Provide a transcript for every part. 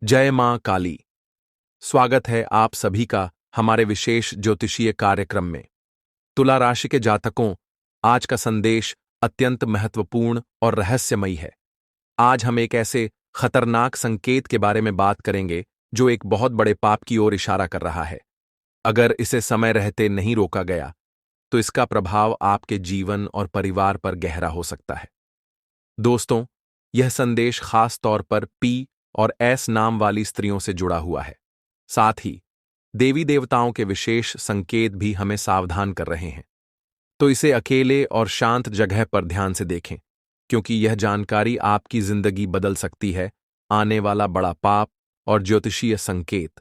जय मां काली। स्वागत है आप सभी का हमारे विशेष ज्योतिषीय कार्यक्रम में। तुला राशि के जातकों, आज का संदेश अत्यंत महत्वपूर्ण और रहस्यमयी है। आज हम एक ऐसे खतरनाक संकेत के बारे में बात करेंगे जो एक बहुत बड़े पाप की ओर इशारा कर रहा है। अगर इसे समय रहते नहीं रोका गया तो इसका प्रभाव आपके जीवन और परिवार पर गहरा हो सकता है। दोस्तों, यह संदेश खास तौर पर पी और एस नाम वाली स्त्रियों से जुड़ा हुआ है। साथ ही देवी देवताओं के विशेष संकेत भी हमें सावधान कर रहे हैं। तो इसे अकेले और शांत जगह पर ध्यान से देखें, क्योंकि यह जानकारी आपकी जिंदगी बदल सकती है। आने वाला बड़ा पाप और ज्योतिषीय संकेत।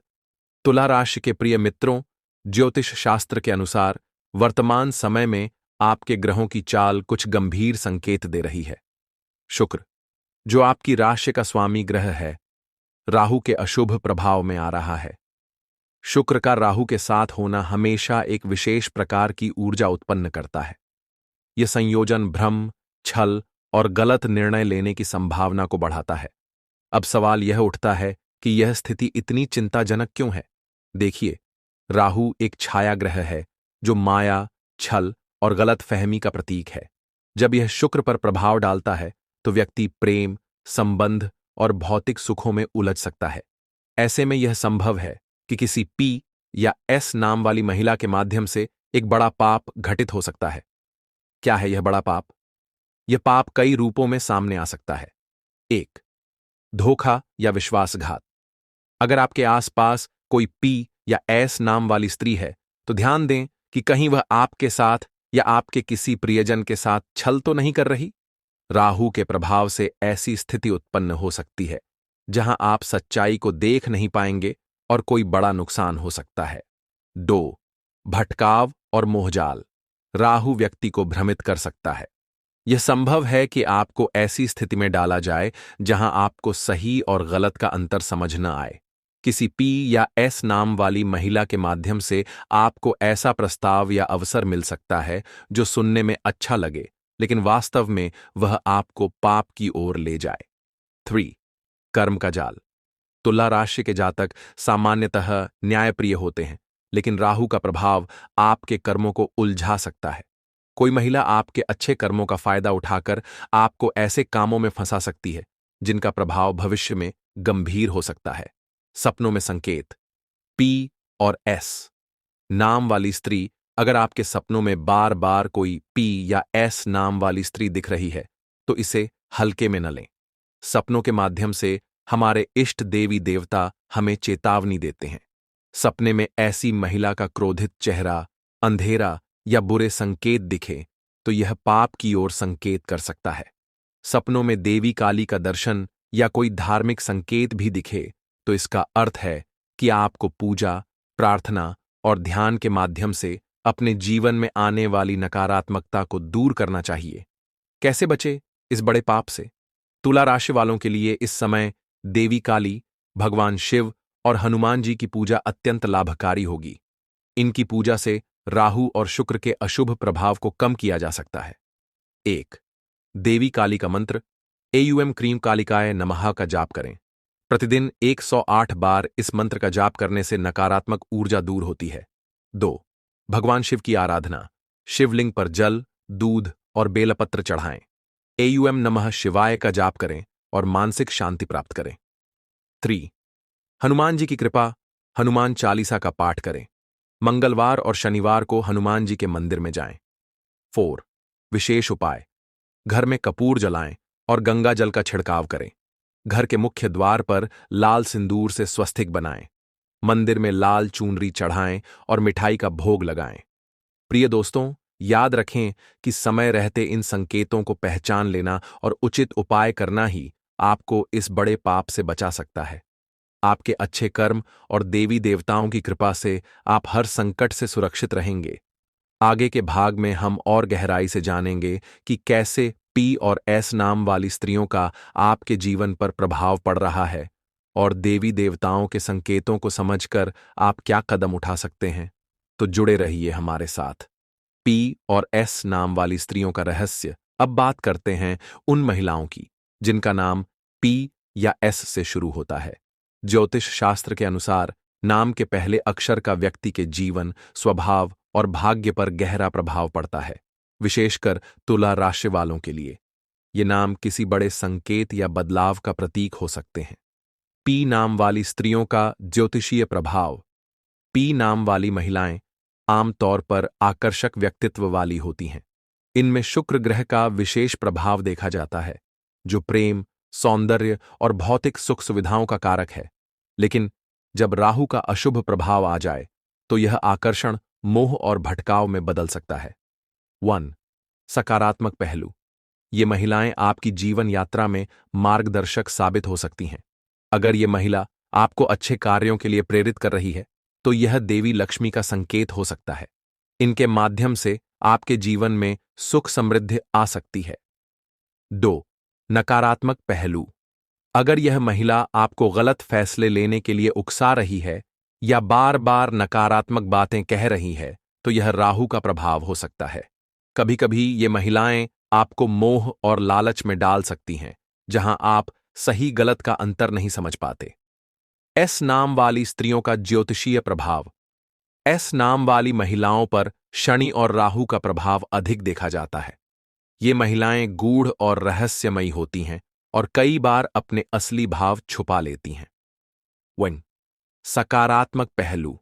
तुला राशि के प्रिय मित्रों, ज्योतिष शास्त्र के अनुसार वर्तमान समय में आपके ग्रहों की चाल कुछ गंभीर संकेत दे रही है। शुक्र, जो आपकी राशि का स्वामी ग्रह है, राहु के अशुभ प्रभाव में आ रहा है। शुक्र का राहु के साथ होना हमेशा एक विशेष प्रकार की ऊर्जा उत्पन्न करता है। यह संयोजन भ्रम, छल और गलत निर्णय लेने की संभावना को बढ़ाता है। अब सवाल यह उठता है कि यह स्थिति इतनी चिंताजनक क्यों है। देखिए, राहु एक छाया ग्रह है जो माया, छल और गलत फहमी का प्रतीक है। जब यह शुक्र पर प्रभाव डालता है तो व्यक्ति प्रेम, संबंध और भौतिक सुखों में उलझ सकता है। ऐसे में यह संभव है कि किसी पी या एस नाम वाली महिला के माध्यम से एक बड़ा पाप घटित हो सकता है। क्या है यह बड़ा पाप? यह पाप कई रूपों में सामने आ सकता है। 1. धोखा या विश्वासघात। अगर आपके आसपास कोई पी या एस नाम वाली स्त्री है तो ध्यान दें कि कहीं वह आपके साथ या आपके किसी प्रियजन के साथ छल तो नहीं कर रही। राहु के प्रभाव से ऐसी स्थिति उत्पन्न हो सकती है जहां आप सच्चाई को देख नहीं पाएंगे और कोई बड़ा नुकसान हो सकता है। 2. भटकाव और मोहजाल। राहु व्यक्ति को भ्रमित कर सकता है। यह संभव है कि आपको ऐसी स्थिति में डाला जाए जहां आपको सही और गलत का अंतर समझ न आए। किसी पी या एस नाम वाली महिला के माध्यम से आपको ऐसा प्रस्ताव या अवसर मिल सकता है जो सुनने में अच्छा लगे, लेकिन वास्तव में वह आपको पाप की ओर ले जाए। 3. कर्म का जाल। तुला राशि के जातक सामान्यतः न्यायप्रिय होते हैं, लेकिन राहु का प्रभाव आपके कर्मों को उलझा सकता है। कोई महिला आपके अच्छे कर्मों का फायदा उठाकर आपको ऐसे कामों में फंसा सकती है जिनका प्रभाव भविष्य में गंभीर हो सकता है। सपनों में संकेत। पी और एस नाम वाली स्त्री। अगर आपके सपनों में बार बार कोई पी या एस नाम वाली स्त्री दिख रही है तो इसे हल्के में न लें। सपनों के माध्यम से हमारे इष्ट देवी देवता हमें चेतावनी देते हैं। सपने में ऐसी महिला का क्रोधित चेहरा, अंधेरा या बुरे संकेत दिखे तो यह पाप की ओर संकेत कर सकता है। सपनों में देवी काली का दर्शन या कोई धार्मिक संकेत भी दिखे तो इसका अर्थ है कि आपको पूजा, प्रार्थना और ध्यान के माध्यम से अपने जीवन में आने वाली नकारात्मकता को दूर करना चाहिए। कैसे बचे इस बड़े पाप से? तुला राशि वालों के लिए इस समय देवी काली, भगवान शिव और हनुमान जी की पूजा अत्यंत लाभकारी होगी। इनकी पूजा से राहु और शुक्र के अशुभ प्रभाव को कम किया जा सकता है। 1. देवी काली का मंत्र एयुएम क्रीम कालिकाय नमः का जाप करें। प्रतिदिन 108 बार इस मंत्र का जाप करने से नकारात्मक ऊर्जा दूर होती है। 2. भगवान शिव की आराधना। शिवलिंग पर जल, दूध और बेलपत्र चढ़ाएं। एयुएम नमः शिवाय का जाप करें और मानसिक शांति प्राप्त करें। 3. हनुमान जी की कृपा। हनुमान चालीसा का पाठ करें। मंगलवार और शनिवार को हनुमान जी के मंदिर में जाएं। 4. विशेष उपाय। घर में कपूर जलाएं और गंगा जल का छिड़काव करें। घर के मुख्य द्वार पर लाल सिंदूर से स्वस्तिक बनाएं। मंदिर में लाल चूनरी चढ़ाएं और मिठाई का भोग लगाएं। प्रिय दोस्तों, याद रखें कि समय रहते इन संकेतों को पहचान लेना और उचित उपाय करना ही आपको इस बड़े पाप से बचा सकता है। आपके अच्छे कर्म और देवी देवताओं की कृपा से आप हर संकट से सुरक्षित रहेंगे। आगे के भाग में हम और गहराई से जानेंगे कि कैसे पी और एस नाम वाली स्त्रियों का आपके जीवन पर प्रभाव पड़ रहा है और देवी देवताओं के संकेतों को समझकर आप क्या कदम उठा सकते हैं। तो जुड़े रहिए हमारे साथ। पी और एस नाम वाली स्त्रियों का रहस्य। अब बात करते हैं उन महिलाओं की जिनका नाम पी या एस से शुरू होता है। ज्योतिष शास्त्र के अनुसार नाम के पहले अक्षर का व्यक्ति के जीवन, स्वभाव और भाग्य पर गहरा प्रभाव पड़ता है, विशेषकर तुला राशि वालों के लिए। ये नाम किसी बड़े संकेत या बदलाव का प्रतीक हो सकते हैं। पी नाम वाली स्त्रियों का ज्योतिषीय प्रभाव। पी नाम वाली महिलाएं आमतौर पर आकर्षक व्यक्तित्व वाली होती हैं। इनमें शुक्र ग्रह का विशेष प्रभाव देखा जाता है, जो प्रेम, सौंदर्य और भौतिक सुख सुविधाओं का कारक है। लेकिन जब राहु का अशुभ प्रभाव आ जाए तो यह आकर्षण मोह और भटकाव में बदल सकता है। 1. सकारात्मक पहलू। ये महिलाएं आपकी जीवन यात्रा में मार्गदर्शक साबित हो सकती हैं। अगर ये महिला आपको अच्छे कार्यों के लिए प्रेरित कर रही है तो यह देवी लक्ष्मी का संकेत हो सकता है। इनके माध्यम से आपके जीवन में सुख समृद्धि आ सकती है। 2. नकारात्मक पहलू। अगर यह महिला आपको गलत फैसले लेने के लिए उकसा रही है या बार बार नकारात्मक बातें कह रही है तो यह राहु का प्रभाव हो सकता है। कभी कभी ये महिलाएं आपको मोह और लालच में डाल सकती हैं, जहां आप सही गलत का अंतर नहीं समझ पाते। एस नाम वाली स्त्रियों का ज्योतिषीय प्रभाव। एस नाम वाली महिलाओं पर शनि और राहु का प्रभाव अधिक देखा जाता है। ये महिलाएं गूढ़ और रहस्यमयी होती हैं और कई बार अपने असली भाव छुपा लेती हैं। 1. सकारात्मक पहलू।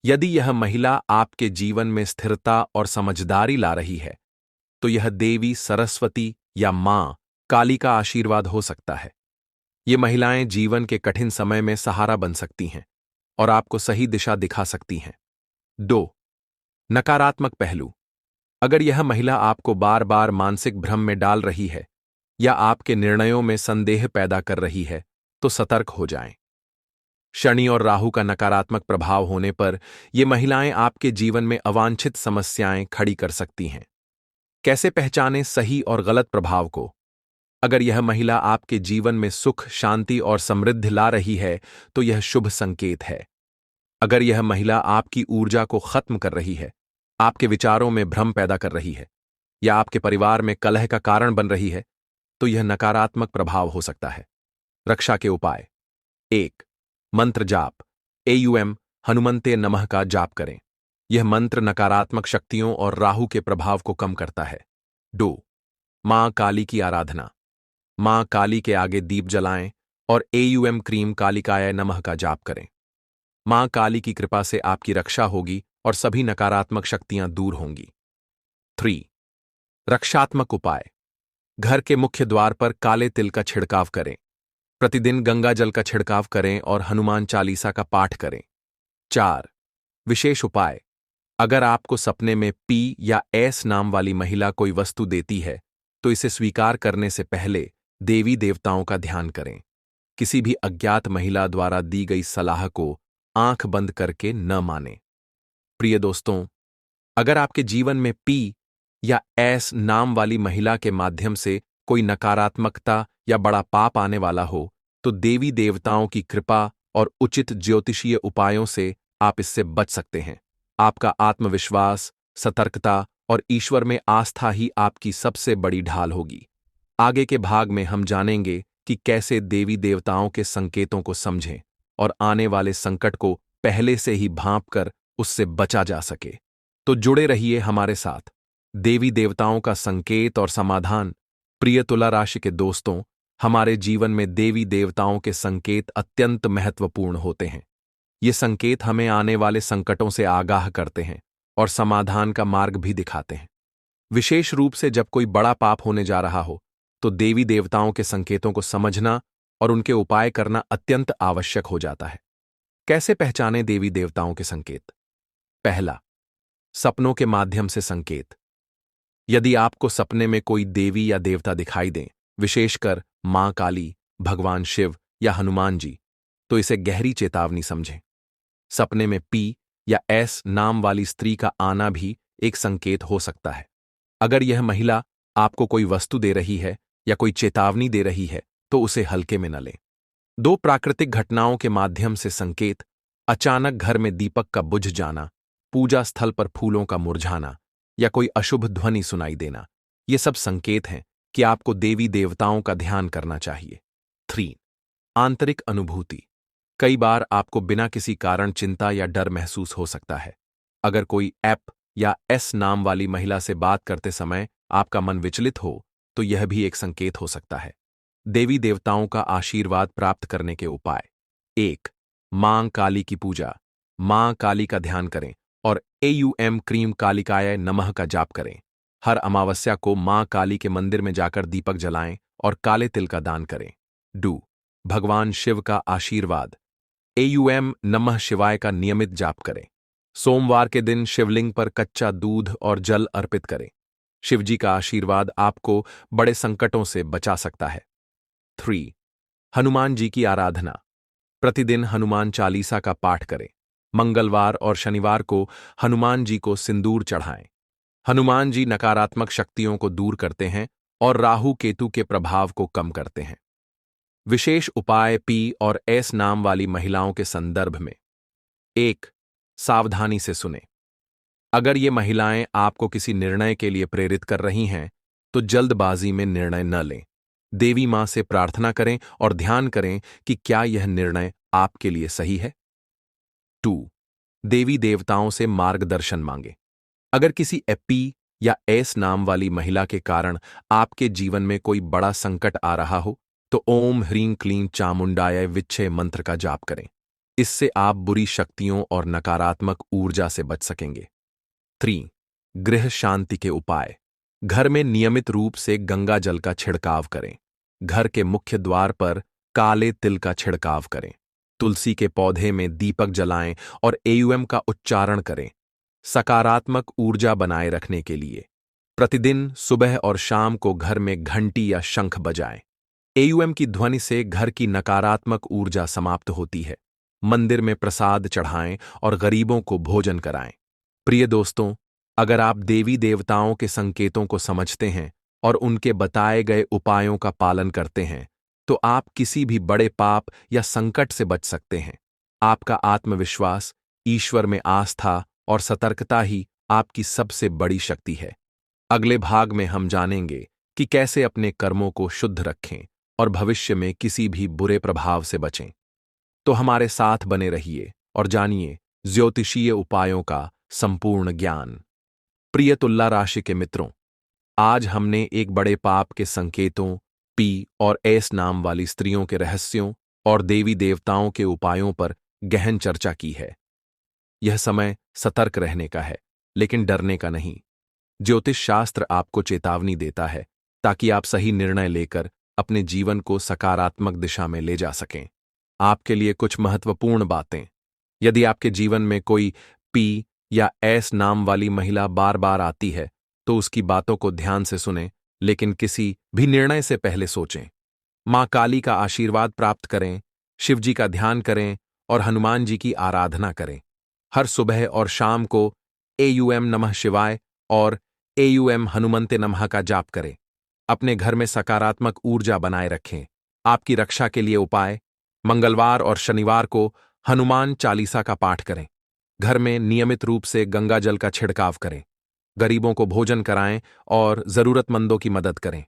यदि यह महिला आपके जीवन में स्थिरता और समझदारी ला रही है तो यह देवी सरस्वती या मां काली का आशीर्वाद हो सकता है। ये महिलाएं जीवन के कठिन समय में सहारा बन सकती हैं और आपको सही दिशा दिखा सकती हैं। 2. नकारात्मक पहलू। अगर यह महिला आपको बार बार मानसिक भ्रम में डाल रही है या आपके निर्णयों में संदेह पैदा कर रही है तो सतर्क हो जाएं। शनि और राहु का नकारात्मक प्रभाव होने पर ये महिलाएं आपके जीवन में अवांछित समस्याएं खड़ी कर सकती हैं। कैसे पहचानें सही और गलत प्रभाव को? अगर यह महिला आपके जीवन में सुख, शांति और समृद्धि ला रही है तो यह शुभ संकेत है। अगर यह महिला आपकी ऊर्जा को खत्म कर रही है, आपके विचारों में भ्रम पैदा कर रही है या आपके परिवार में कलह का कारण बन रही है तो यह नकारात्मक प्रभाव हो सकता है। रक्षा के उपाय। 1. मंत्र जाप। AUM हनुमंते नमः का जाप करें। यह मंत्र नकारात्मक शक्तियों और राहु के प्रभाव को कम करता है। 2. मां काली की आराधना। मां काली के आगे दीप जलाएं और AUM क्रीम कालिकाय नमः का जाप करें। मां काली की कृपा से आपकी रक्षा होगी और सभी नकारात्मक शक्तियां दूर होंगी। 3. रक्षात्मक उपाय। घर के मुख्य द्वार पर काले तिल का छिड़काव करें। प्रतिदिन गंगा जल का छिड़काव करें और हनुमान चालीसा का पाठ करें। 4. विशेष उपाय। अगर आपको सपने में पी या एस नाम वाली महिला कोई वस्तु देती है तो इसे स्वीकार करने से पहले देवी देवताओं का ध्यान करें। किसी भी अज्ञात महिला द्वारा दी गई सलाह को आंख बंद करके न मानें। प्रिय दोस्तों, अगर आपके जीवन में पी या एस नाम वाली महिला के माध्यम से कोई नकारात्मकता या बड़ा पाप आने वाला हो तो देवी देवताओं की कृपा और उचित ज्योतिषीय उपायों से आप इससे बच सकते हैं। आपका आत्मविश्वास, सतर्कता और ईश्वर में आस्था ही आपकी सबसे बड़ी ढाल होगी। आगे के भाग में हम जानेंगे कि कैसे देवी देवताओं के संकेतों को समझें और आने वाले संकट को पहले से ही भांपकर उससे बचा जा सके। तो जुड़े रहिए हमारे साथ। देवी देवताओं का संकेत और समाधान। प्रिय तुला राशि के दोस्तों, हमारे जीवन में देवी देवताओं के संकेत अत्यंत महत्वपूर्ण होते हैं। ये संकेत हमें आने वाले संकटों से आगाह करते हैं और समाधान का मार्ग भी दिखाते हैं। विशेष रूप से जब कोई बड़ा पाप होने जा रहा हो तो देवी देवताओं के संकेतों को समझना और उनके उपाय करना अत्यंत आवश्यक हो जाता है। कैसे पहचानें देवी देवताओं के संकेत? पहला, सपनों के माध्यम से संकेत। यदि आपको सपने में कोई देवी या देवता दिखाई दें, विशेषकर मां काली, भगवान शिव या हनुमान जी, तो इसे गहरी चेतावनी समझें। सपने में पी या एस नाम वाली स्त्री का आना भी एक संकेत हो सकता है। अगर यह महिला आपको कोई वस्तु दे रही है या कोई चेतावनी दे रही है तो उसे हल्के में न लें। 2 प्राकृतिक घटनाओं के माध्यम से संकेत। अचानक घर में दीपक का बुझ जाना, पूजा स्थल पर फूलों का मुरझाना या कोई अशुभ ध्वनि सुनाई देना, ये सब संकेत हैं कि आपको देवी देवताओं का ध्यान करना चाहिए। 3. आंतरिक अनुभूति। कई बार आपको बिना किसी कारण चिंता या डर महसूस हो सकता है। अगर कोई एप या एस नाम वाली महिला से बात करते समय आपका मन विचलित हो, तो यह भी एक संकेत हो सकता है। देवी देवताओं का आशीर्वाद प्राप्त करने के उपाय। 1. मां काली की पूजा। मां काली का ध्यान करें और एयूएम क्रीम कालिकाय नमः का जाप करें। हर अमावस्या को मां काली के मंदिर में जाकर दीपक जलाएं और काले तिल का दान करें। 2. भगवान शिव का आशीर्वाद। एयूएम नमः शिवाय का नियमित जाप करें। सोमवार के दिन शिवलिंग पर कच्चा दूध और जल अर्पित करें। शिवजी का आशीर्वाद आपको बड़े संकटों से बचा सकता है। 3. हनुमान जी की आराधना। प्रतिदिन हनुमान चालीसा का पाठ करें। मंगलवार और शनिवार को हनुमान जी को सिंदूर चढ़ाएं। हनुमान जी नकारात्मक शक्तियों को दूर करते हैं और राहु केतु के प्रभाव को कम करते हैं। विशेष उपाय पी और एस नाम वाली महिलाओं के संदर्भ में। 1. सावधानी से सुने। अगर ये महिलाएं आपको किसी निर्णय के लिए प्रेरित कर रही हैं, तो जल्दबाजी में निर्णय न लें। देवी मां से प्रार्थना करें और ध्यान करें कि क्या यह निर्णय आपके लिए सही है। 2. देवी देवताओं से मार्गदर्शन मांगे। अगर किसी एपी या एस नाम वाली महिला के कारण आपके जीवन में कोई बड़ा संकट आ रहा हो, तो ओम ह्रीं क्लीं चामुंडाय विच्छे मंत्र का जाप करें। इससे आप बुरी शक्तियों और नकारात्मक ऊर्जा से बच सकेंगे। 3. गृह शांति के उपाय। घर में नियमित रूप से गंगा जल का छिड़काव करें। घर के मुख्य द्वार पर काले तिल का छिड़काव करें। तुलसी के पौधे में दीपक जलाएं और एयूएम का उच्चारण करें। सकारात्मक ऊर्जा बनाए रखने के लिए प्रतिदिन सुबह और शाम को घर में घंटी या शंख बजाएं। एयूएम की ध्वनि से घर की नकारात्मक ऊर्जा समाप्त होती है। मंदिर में प्रसाद चढ़ाएं और गरीबों को भोजन कराएं। प्रिय दोस्तों, अगर आप देवी देवताओं के संकेतों को समझते हैं और उनके बताए गए उपायों का पालन करते हैं, तो आप किसी भी बड़े पाप या संकट से बच सकते हैं। आपका आत्मविश्वास, ईश्वर में आस्था और सतर्कता ही आपकी सबसे बड़ी शक्ति है। अगले भाग में हम जानेंगे कि कैसे अपने कर्मों को शुद्ध रखें और भविष्य में किसी भी बुरे प्रभाव से बचें। तो हमारे साथ बने रहिए और जानिए ज्योतिषीय उपायों का संपूर्ण ज्ञान। प्रिय तुला राशि के मित्रों, आज हमने एक बड़े पाप के संकेतों, पी और एस नाम वाली स्त्रियों के रहस्यों और देवी देवताओं के उपायों पर गहन चर्चा की है। यह समय सतर्क रहने का है, लेकिन डरने का नहीं। ज्योतिष शास्त्र आपको चेतावनी देता है ताकि आप सही निर्णय लेकर अपने जीवन को सकारात्मक दिशा में ले जा सकें। आपके लिए कुछ महत्वपूर्ण बातें। यदि आपके जीवन में कोई पी या एस नाम वाली महिला बार बार आती है, तो उसकी बातों को ध्यान से सुनें, लेकिन किसी भी निर्णय से पहले सोचें। मां काली का आशीर्वाद प्राप्त करें, शिवजी का ध्यान करें और हनुमान जी की आराधना करें। हर सुबह और शाम को एयूएम नमः शिवाय और एयूएम हनुमंते नमः का जाप करें। अपने घर में सकारात्मक ऊर्जा बनाए रखें। आपकी रक्षा के लिए उपाय। मंगलवार और शनिवार को हनुमान चालीसा का पाठ करें। घर में नियमित रूप से गंगा जल का छिड़काव करें। गरीबों को भोजन कराएं और जरूरतमंदों की मदद करें।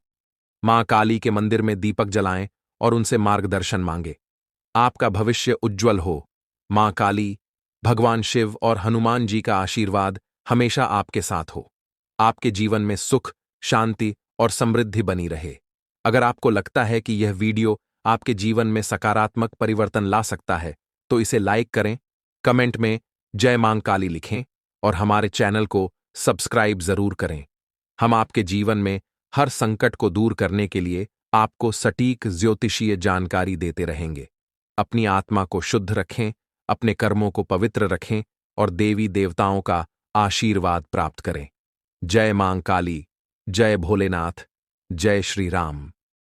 मां काली के मंदिर में दीपक जलाएं और उनसे मार्गदर्शन मांगे। आपका भविष्य उज्जवल हो। मां काली, भगवान शिव और हनुमान जी का आशीर्वाद हमेशा आपके साथ हो। आपके जीवन में सुख, शांति और समृद्धि बनी रहे। अगर आपको लगता है कि यह वीडियो आपके जीवन में सकारात्मक परिवर्तन ला सकता है, तो इसे लाइक करें, कमेंट में जय मां काली लिखें और हमारे चैनल को सब्सक्राइब जरूर करें। हम आपके जीवन में हर संकट को दूर करने के लिए आपको सटीक ज्योतिषीय जानकारी देते रहेंगे। अपनी आत्मा को शुद्ध रखें, अपने कर्मों को पवित्र रखें और देवी देवताओं का आशीर्वाद प्राप्त करें। जय मां काली, जय भोलेनाथ, जय श्री राम।